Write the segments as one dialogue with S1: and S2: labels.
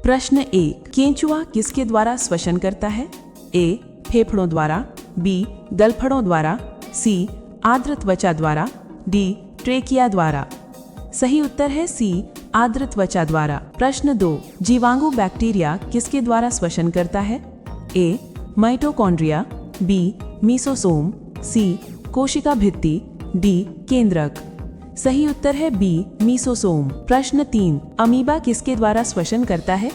S1: प्रश्न 1, केंचुआ किसके द्वारा श्वसन करता है? ए, फेफड़ों द्वारा, बी, गलफड़ों द्वारा, सी, आर्द्र त्वचा द्वारा, डी, ट्रेकिया द्वारा। सही उत्तर है सी, आर्द्र त्वचा द्वारा। प्रश्न 2, जीवाणु बैक्टीरिया किसके द्वारा श्वसन करता है? ए, माइटोकॉन्ड्रिया, बी, मीसोसोम, सी, कोशिका भित्ति, डी, केंद्रक। सही उत्तर है बी, मीसोसोम। प्रश्न 3, अमीबा किसके द्वारा श्वसन करता है?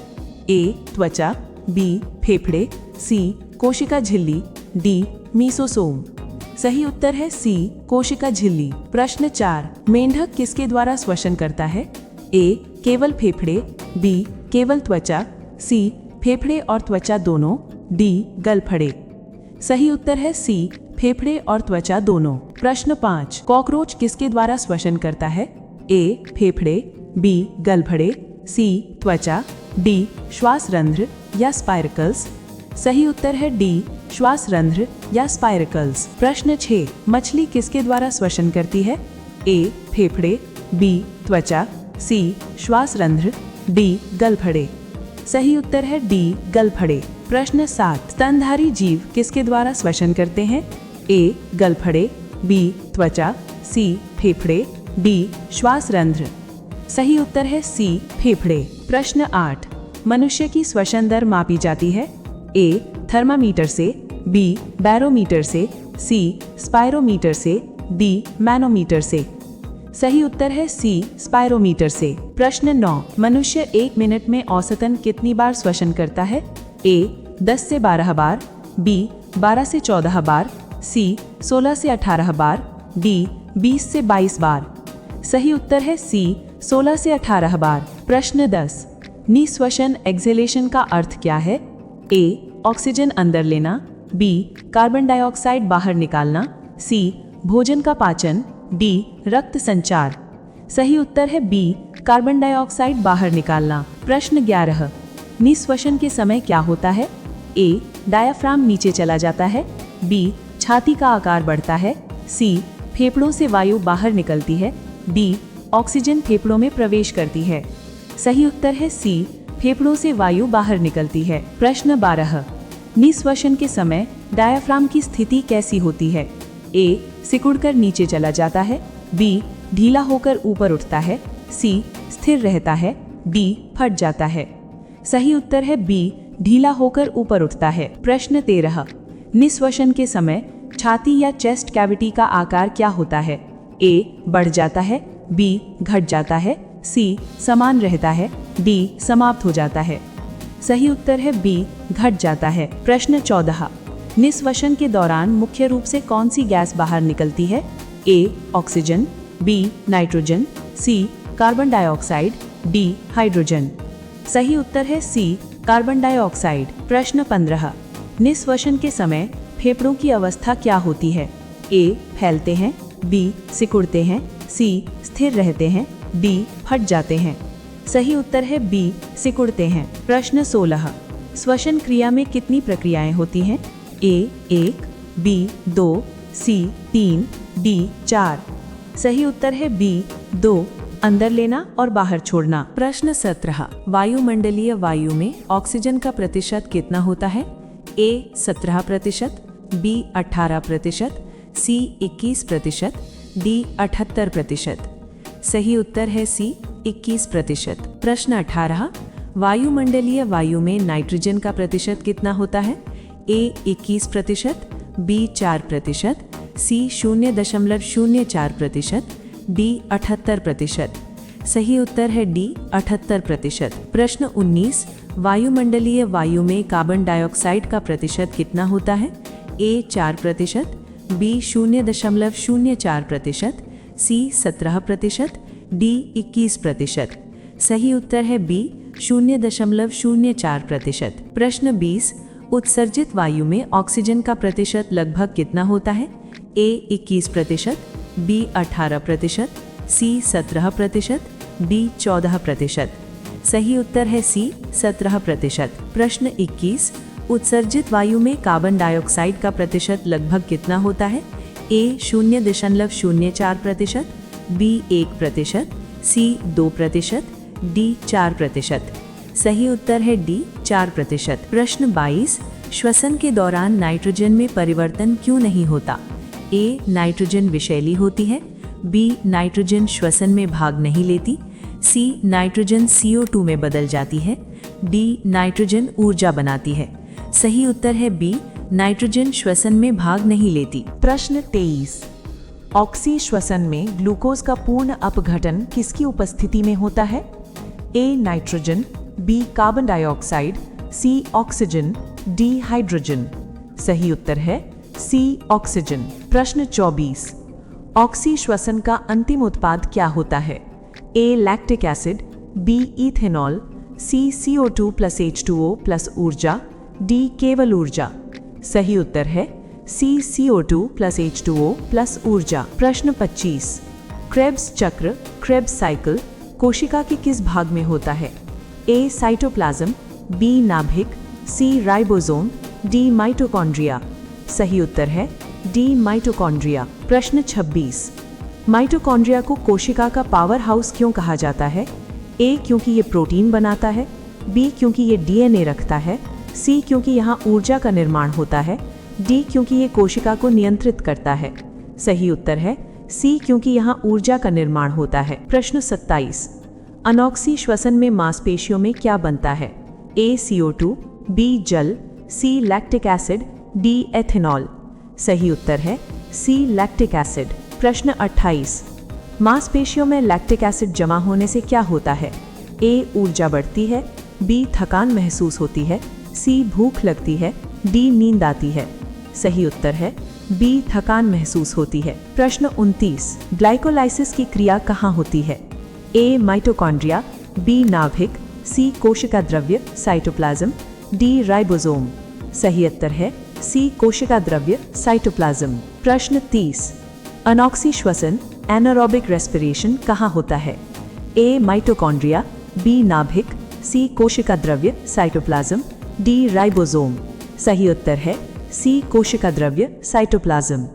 S1: ए, त्वचा, बी, फेफड़े, सी, कोशिका झिल्ली, डी, मीसोसोम। सही उत्तर है सी, कोशिका झिल्ली। प्रश्न 4, मेंढक किसके द्वारा श्वसन करता है? ए, केवल फेफड़े, बी, केवल त्वचा, सी, फेफड़े और त्वचा दोनों, डी, गलफड़े। सही उत्तर है सी, फेफड़े और त्वचा दोनों। प्रश्न 5, कॉकरोच किसके द्वारा श्वसन करता है? ए, फेफड़े, बी, गलफड़े, सी, त्वचा, डी, श्वास रंध्र या स्पाइरकल्स। सही उत्तर है डी, श्वास रंध्र या स्पाइरकल्स। प्रश्न 6, मछली किसके द्वारा श्वसन करती है? ए, फेफड़े, बी, त्वचा, सी, श्वास रंध्र, डी, गलफड़े। सही उत्तर है डी, गलफड़े। प्रश्न 7, स्तनधारी जीव किसके द्वारा श्वसन करते हैं? ए, गलफड़े, बी, त्वचा, सी, फेफड़े, डी, श्वास रंध्र। सही उत्तर है सी, फेफड़े। प्रश्न 8, मनुष्य की श्वसन दर मापी जाती है? ए, थर्मामीटर से, बी, बैरोमीटर से, सी, स्पाइरोमीटर से, डी, मैनोमीटर से। सही उत्तर है सी, स्पाइरोमीटर से। प्रश्न 9, मनुष्य 1 मिनट में औसतन कितनी बार श्वसन करता है? ए, 10 से 12 बार, बी, 12 से 14 बार, सी, 16 से 18 बार, डी, 20 से 22 बार। सही उत्तर है सी, 16 से 18 बार। प्रश्न 10, निःश्वसन एक्सहेलेशन का अर्थ क्या है? ए, ऑक्सीजन अंदर लेना, बी, कार्बन डाइऑक्साइड बाहर निकालना, सी, भोजन का पाचन, डी, रक्त संचार। सही उत्तर है बी, कार्बन डाइऑक्साइड बाहर निकालना। प्रश्न 11, निःश्वसन के समय क्या होता है? ए, डायाफ्राम नीचे चला जाता है, बी, छाती का आकार बढ़ता है, सी, फेफड़ों से वायु बाहर निकलती है, डी, ऑक्सीजन फेफड़ों में प्रवेश करती है। सही उत्तर है सी, फेफड़ों से वायु बाहर निकलती है। प्रश्न 12, निःश्वसन के समय डायाफ्राम की स्थिति कैसी होती है? ए, सिकुड़कर नीचे चला जाता है, बी, ढीला होकर ऊपर उठता है, सी, स्थिर रहता है, डी, फट जाता है। सही उत्तर है बी, ढीला होकर ऊपर उठता है। प्रश्न 13, निःश्वसन के समय छाती या चेस्ट कैविटी का आकार क्या होता है? ए, बढ़ जाता है, बी, घट जाता है, सी, समान रहता है, डी, समाप्त हो जाता है। सही उत्तर है बी, घट जाता है। प्रश्न 14, निःश्वसन के दौरान मुख्य रूप से कौन सी गैस बाहर निकलती है? ए, ऑक्सीजन, बी, नाइट्रोजन, सी, कार्बन डाइऑक्साइड, डी, हाइड्रोजन। सही उत्तर है सी, कार्बन डाइऑक्साइड। प्रश्न 15, निःश्वसन के समय फेफड़ों की अवस्था क्या होती है? ए, फैलते हैं, बी, सिकुड़ते हैं, सी, स्थिर रहते हैं, डी, फट जाते हैं। सही उत्तर है बी, सिकुड़ते हैं। प्रश्न 16, श्वसन क्रिया में कितनी प्रक्रियाएं होती हैं? ए, 1, बी, 2, सी, 3, डी, 4। सही उत्तर है बी, 2, अंदर लेना और बाहर छोड़ना। प्रश्न 17, वायुमंडलीय वायु में ऑक्सीजन का प्रतिशत कितना होता है? ए, 17%, बी, 18%, सी, 21%, डी, 78%। सही उत्तर है सी, 21%। प्रश्न 18, वायुमंडलीय वायु में नाइट्रोजन का प्रतिशत कितना होता है? ए, 21%, बी, 4%, सी, 0.04%, डी, 78%। सही उत्तर है डी, 78%। प्रश्न 19, वायुमंडलीय वायु में कार्बन डाइऑक्साइड का प्रतिशत कितना होता है? ए, 4%, बी, 0.04%, सी, 17%, डी, 21%। सही उत्तर है बी, 0.04%। प्रश्न 20, उत्सर्जित वायु में ऑक्सीजन का प्रतिशत लगभग कितना होता है? ए, 21%, बी, 18%, सी, 17%, डी, 14%। सही उत्तर है सी, 17%। प्रश्न 21, उत्सर्जित वायु में कार्बन डाइऑक्साइड का प्रतिशत लगभग कितना होता है? ए, 0.04%, बी, 1%, सी, 2%, डी, 4%।
S2: सही उत्तर है डी 4%। प्रश्न 22, श्वसन के दौरान नाइट्रोजन में परिवर्तन क्यों नहीं होता? ए, नाइट्रोजन विषैली होती है, बी, नाइट्रोजन श्वसन में भाग नहीं लेती, सी, नाइट्रोजन CO2 में बदल जाती है, डी, नाइट्रोजन ऊर्जा बनाती है। सही उत्तर है बी, नाइट्रोजन श्वसन में भाग नहीं लेती।
S1: प्रश्न 23, ऑक्सी श्वसन में ग्लूकोज का पूर्ण अपघटन किसकी उपस्थिति में होता है? ए, नाइट्रोजन, बी, कार्बन डाइऑक्साइड, सी, ऑक्सीजन, डी, हाइड्रोजन। सही उत्तर है सी, ऑक्सीजन। प्रश्न 24, ऑक्सी श्वसन का अंतिम उत्पाद क्या होता है? ए, लैक्टिक एसिड, बी, इथेनॉल, सी, CO2 + H2O + ऊर्जा, डी, केवल ऊर्जा। सही उत्तर है सी, CO2 + H2O + ऊर्जा। प्रश्न 25, क्रेब्स चक्र, क्रेब्स साइकिल कोशिका के किस भाग में होता है? ए, साइटोप्लाज्म, बी, नाभिक, सी, राइबोसोम, डी, माइटोकॉन्ड्रिया। सही उत्तर है डी, माइटोकॉन्ड्रिया। प्रश्न 26, माइटोकॉन्ड्रिया को कोशिका का पावर हाउस क्यों कहा जाता है? ए, क्योंकि ये प्रोटीन बनाता है, बी, क्योंकि ये DNA रखता है, सी, क्योंकि यहाँ ऊर्जा का निर्माण होता है, डी, क्योंकि ये कोशिका को नियंत्रित करता है। सही उत्तर है सी, क्योंकि यहाँ ऊर्जा का निर्माण होता है। प्रश्न 27, अनॉक्सी श्वसन में मांसपेशियों में क्या बनता है? ए, CO2, बी, जल, सी, लैक्टिक एसिड, डी, एथेनॉल। सही उत्तर है सी, लैक्टिक एसिड। प्रश्न 28, मांसपेशियों में लैक्टिक एसिड जमा होने से क्या होता है? ए, ऊर्जा बढ़ती है, बी, थकान महसूस होती है, सी, भूख लगती है, डी, नींद आती है। सही उत्तर है बी, थकान महसूस होती है। प्रश्न 29, ग्लाइकोलाइसिस की क्रिया कहाँ होती है? ए, माइटोकॉन्ड्रिया, बी, नाभिक, सी, कोशिका द्रव्य साइटोप्लाज्म, डी, राइबोसोम। सही उत्तर है सी, कोशिका द्रव्य साइटोप्लाज्म। प्रश्न 30, अनॉक्सी श्वसन एनारोबिक रेस्पिरेशन कहाँ होता है? ए, माइटोकॉन्ड्रिया, बी, नाभिक, सी, कोशिका द्रव्य साइटोप्लाज्म, डी, राइबोसोम। सही उत्तर है सी, कोशिका द्रव्य साइटोप्लाज्म।